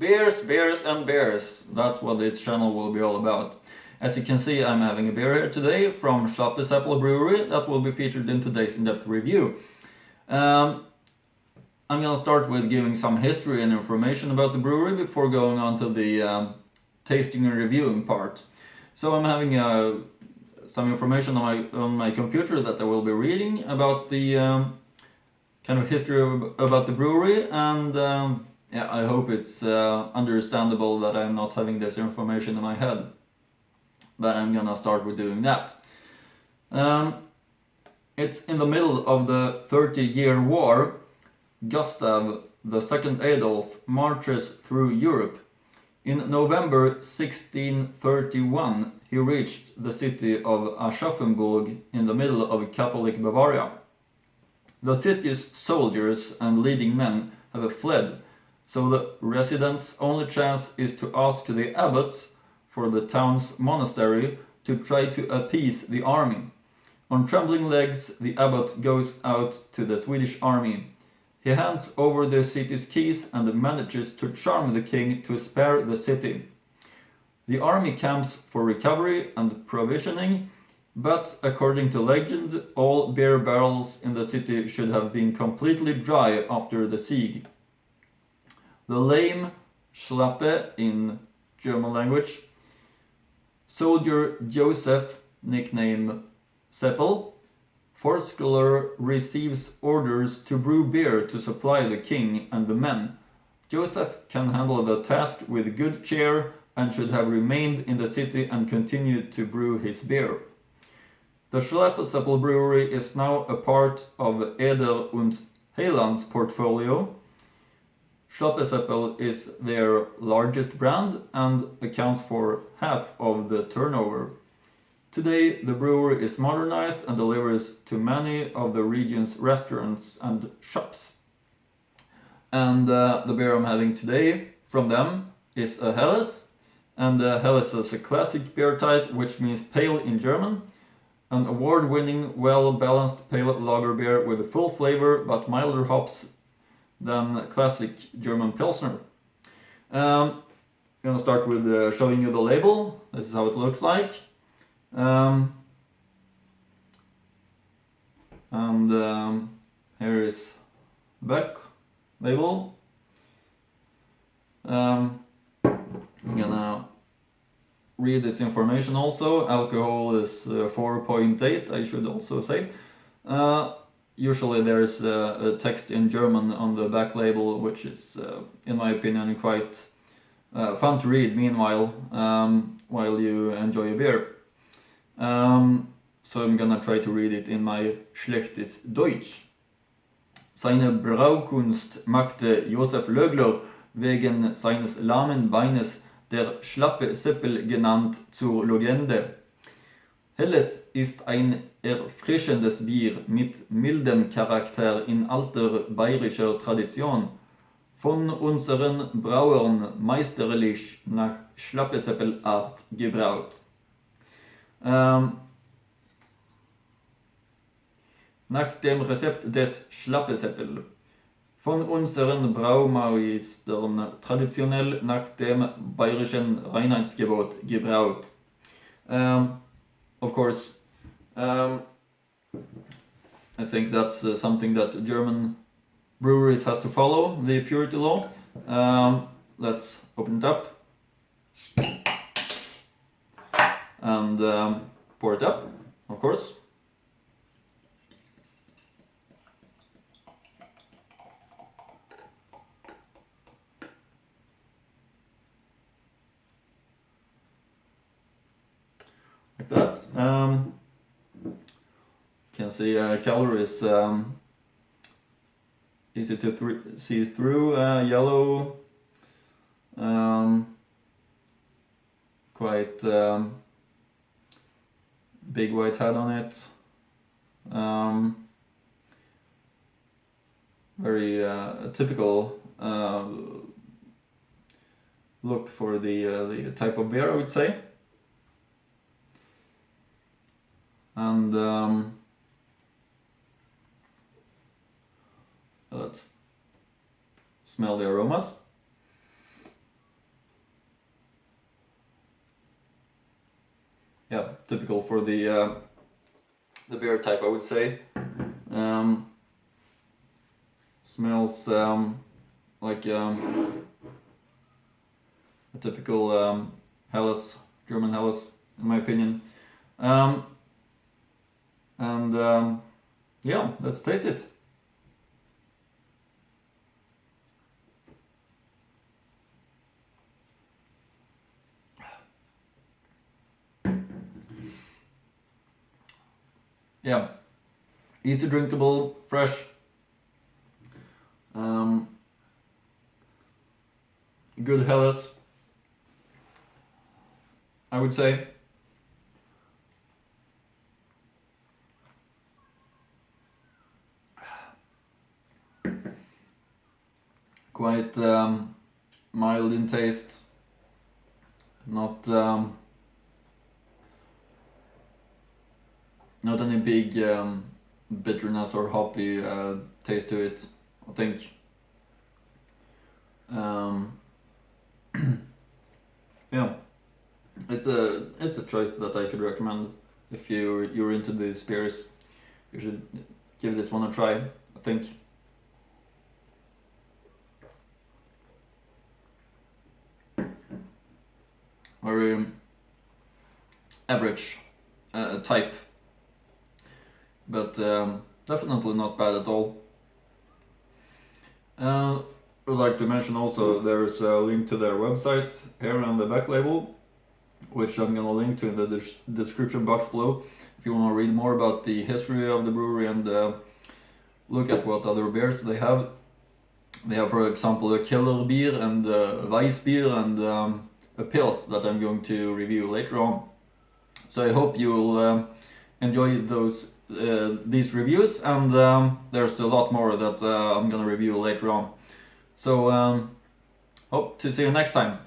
Beers, beers and beers. That's what this channel will be all about. As you can see, I'm having a beer here today from Schlappeseppel brewery that will be featured in today's in-depth review. I'm gonna start with giving some history and information about the brewery before going on to the tasting and reviewing part. So I'm having some information on my computer that I will be reading about the kind of history about the brewery, and yeah, I hope it's understandable that I'm not having this information in my head. But I'm gonna start with doing that. It's in the middle of the 30-year war. Gustav II Adolf marches through Europe. In November 1631, he reached the city of Aschaffenburg in the middle of Catholic Bavaria. The city's soldiers and leading men have fled, so the residents' only chance is to ask the abbot for the town's monastery to try to appease the army. On trembling legs, the abbot goes out to the Swedish army. He hands over the city's keys and manages to charm the king to spare the city. The army camps for recovery and provisioning, but according to legend, all beer barrels in the city should have been completely dry after the siege. The lame Schlappe in German language, soldier Joseph, nicknamed Seppel, Forskaller receives orders to brew beer to supply the king and the men. Joseph can handle the task with good cheer and should have remained in the city and continued to brew his beer. The Schlappeseppel brewery is now a part of Eder und Heiland's portfolio. Schlappeseppel is their largest brand and accounts for half of the turnover. Today, the brewery is modernized and delivers to many of the region's restaurants and shops. And the beer I'm having today from them is a Helles. And Helles is a classic beer type, which means pale in German. An award-winning, well-balanced pale lager beer with full flavor but milder hops than classic German Pilsner. I'm gonna start with showing you the label. This is how it looks like. Here is the back label. I'm gonna read this information also. Alcohol is 4.8, I should also say. Usually there's a text in German on the back label, which is, in my opinion, quite fun to read meanwhile, while you enjoy a beer. So I'm gonna try to read it in my schlechtes Deutsch. Seine Braukunst machte Josef Lögler wegen seines lahmen Beines, der Schlappeseppel genannt, zur Legende. Helles ist ein erfrischendes Bier mit mildem Charakter in alter bayerischer Tradition, von unseren Brauern meisterlich nach Schlappeseppel-Art gebraut. Nach dem Rezept des Schlappeseppel. Von unseren Braumeistern traditionell nach dem bayerischen Reinheitsgebot gebraut. Of course, I think that's something that German breweries has to follow, the purity law. Let's open it up and pour it up, of course. Like that. Can see calories easy to see through, yellow, quite big white head on it, very typical look for the type of beer, I would say. And let's smell the aromas. yeah, typical for the beer type, I would say. Smells like a typical Helles, German Helles, in my opinion. Yeah, let's taste it. Yeah, easy drinkable, fresh. Good Helles, I would say. Quite mild in taste, not any big bitterness or hoppy taste to it, I think. Yeah, it's a choice that I could recommend if you're into these beers. You should give this one a try, I think. Very average type, but definitely not bad at all. I would like to mention also there's a link to their website here on the back label, which I'm gonna link to in the description box below if you want to read more about the history of the brewery and look at what other beers they have. They have, for example, a Killer beer and a Weiss beer and a Pils that I'm going to review later on. So I hope you'll enjoy these reviews, and there's a lot more that I'm gonna review later on. So hope to see you next time.